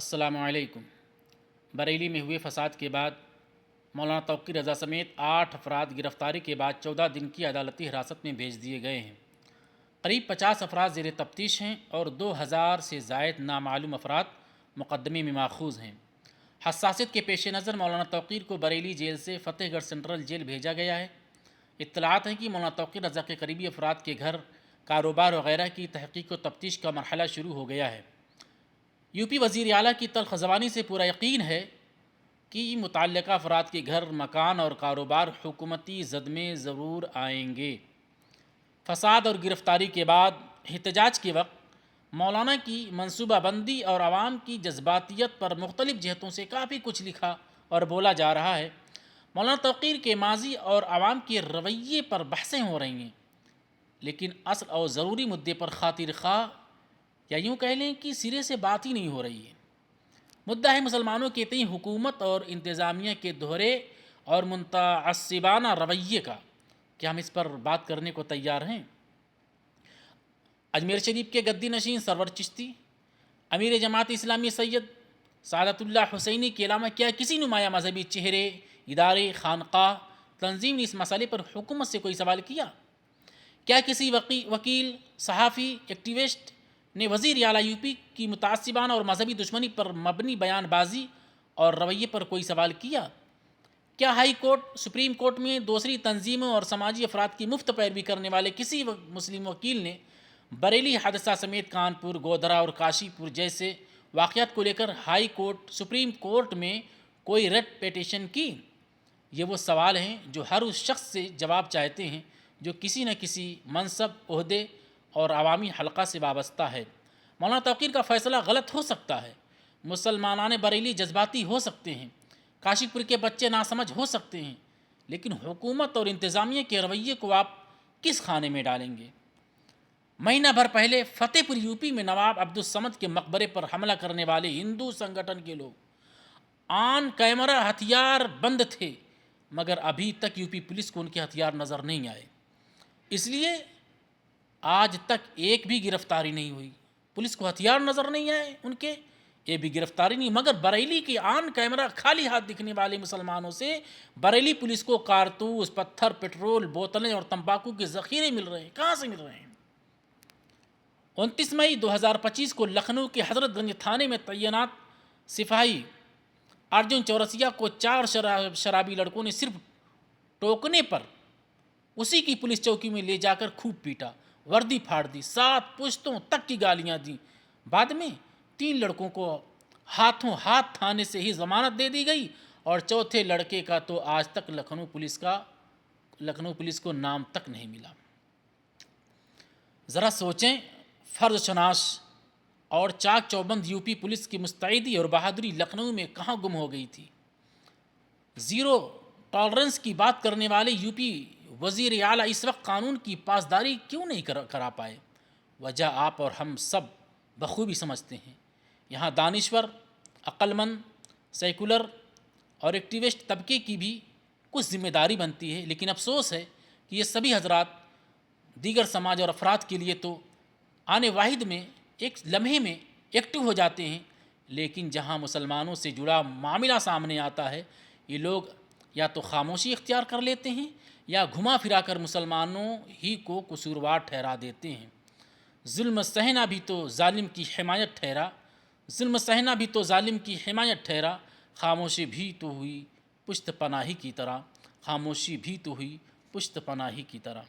السلام علیکم۔ بریلی میں ہوئے فساد کے بعد مولانا توقیر رضا سمیت 8 افراد گرفتاری کے بعد 14 دن کی عدالتی حراست میں بھیج دیے گئے ہیں۔ قریب 50 افراد زیر تفتیش ہیں اور 2000 سے زائد نامعلوم افراد مقدمے میں ماخوذ ہیں۔ حساسیت کے پیش نظر مولانا توقیر کو بریلی جیل سے فتح گڑھ سینٹرل جیل بھیجا گیا ہے۔ اطلاعات ہیں کہ مولانا توقیر رضا کے قریبی افراد کے گھر، کاروبار وغیرہ کی تحقیق و تفتیش کا مرحلہ شروع ہو گیا ہے۔ یوپی وزیر اعلیٰ کی تلخ زبانی سے پورا یقین ہے کہ متعلقہ افراد کے گھر، مکان اور کاروبار حکومتی زد میں ضرور آئیں گے۔ فساد اور گرفتاری کے بعد احتجاج کے وقت مولانا کی منصوبہ بندی اور عوام کی جذباتیت پر مختلف جہتوں سے کافی کچھ لکھا اور بولا جا رہا ہے۔ مولانا توقیر کے ماضی اور عوام کے رویے پر بحثیں ہو رہی ہیں، لیکن اصل اور ضروری مدعے پر خاطر خواہ یا یوں کہہ لیں کہ سرے سے بات ہی نہیں ہو رہی ہے۔ مدعا ہے مسلمانوں کے تئیں حکومت اور انتظامیہ کے دوہرے اور متعصبانہ رویے کا۔ کیا ہم اس پر بات کرنے کو تیار ہیں؟ اجمیر شریف کے گدی نشین سرور چشتی، امیر جماعت اسلامی سید سعادت اللہ حسینی کے علاوہ کیا کسی نمایاں مذہبی چہرے، ادارے، خانقاہ، تنظیم نے اس مسئلے پر حکومت سے کوئی سوال کیا؟ کیا کسی وکیل، صحافی، ایکٹیوسٹ نے وزیر اعلیٰ یوپی کی متعصبانہ اور مذہبی دشمنی پر مبنی بیان بازی اور رویے پر کوئی سوال کیا؟ کیا ہائی کورٹ، سپریم کورٹ میں دوسری تنظیموں اور سماجی افراد کی مفت پیروی کرنے والے کسی مسلم وکیل نے بریلی حادثہ سمیت کانپور، گودھرا اور کاشی پور جیسے واقعات کو لے کر ہائی کورٹ، سپریم کورٹ میں کوئی ریٹ پیٹیشن کی؟ یہ وہ سوال ہیں جو ہر اس شخص سے جواب چاہتے ہیں جو کسی نہ کسی منصب، عہدے اور عوامی حلقہ سے وابستہ ہے۔ مولانا توقیر کا فیصلہ غلط ہو سکتا ہے، مسلمانان بریلی جذباتی ہو سکتے ہیں، کاشی پور کے بچے ناسمجھ ہو سکتے ہیں، لیکن حکومت اور انتظامیہ کے رویے کو آپ کس خانے میں ڈالیں گے؟ مہینہ بھر پہلے فتح پور یوپی میں نواب عبدالصمد کے مقبرے پر حملہ کرنے والے ہندو سنگھٹن کے لوگ آن کیمرہ ہتھیار بند تھے، مگر ابھی تک یوپی پولیس کو ان کے ہتھیار نظر نہیں آئے۔ اس لیے آج تک ایک بھی گرفتاری نہیں ہوئی۔ پولیس کو ہتھیار نظر نہیں آئے ان کے، یہ بھی گرفتاری نہیں، مگر بریلی کے آن کیمرہ خالی ہاتھ دکھنے والے مسلمانوں سے بریلی پولیس کو کارتوس، پتھر، پٹرول، بوتلیں اور تمباکو کے ذخیرے مل رہے ہیں۔ کہاں سے مل رہے ہیں؟ 29 مئی 2025 کو لکھنؤ کے حضرت گنج تھانے میں تعینات سپاہی ارجن چورسیا کو 4 شرابی لڑکوں نے صرف ٹوکنے پر اسی کی پولیس چوکی میں لے جا کر خوب پیٹا، وردی پھاڑ دی، 7 پشتوں تک کی گالیاں دیں۔ بعد میں 3 لڑکوں کو ہاتھوں ہاتھ تھانے سے ہی ضمانت دے دی گئی اور چوتھے لڑکے کا تو آج تک لکھنؤ پولیس کو نام تک نہیں ملا۔ ذرا سوچیں، فرض شناس اور چاک چوبند یوپی پولیس کی مستعدی اور بہادری لکھنؤ میں کہاں گم ہو گئی تھی؟ زیرو ٹالرنس کی بات کرنے والے یوپی وزیر اعلیٰ اس وقت قانون کی پاسداری کیوں نہیں کرا پائے؟ وجہ آپ اور ہم سب بخوبی سمجھتے ہیں۔ یہاں دانشور، عقل مند، سیکولر اور ایکٹیوسٹ طبقے کی بھی کچھ ذمہ داری بنتی ہے، لیکن افسوس ہے کہ یہ سبھی حضرات دیگر سماج اور افراد کے لیے تو آنے واحد میں ایک لمحے میں ایکٹیو ہو جاتے ہیں، لیکن جہاں مسلمانوں سے جڑا معاملہ سامنے آتا ہے یہ لوگ یا تو خاموشی اختیار کر لیتے ہیں یا گھما پھرا کر مسلمانوں ہی کو قصوروار ٹھہرا دیتے ہیں۔ ظلم سہنا بھی تو ظالم کی حمایت ٹھہرا، خاموشی بھی تو ہوئی پشت پناہی کی طرح،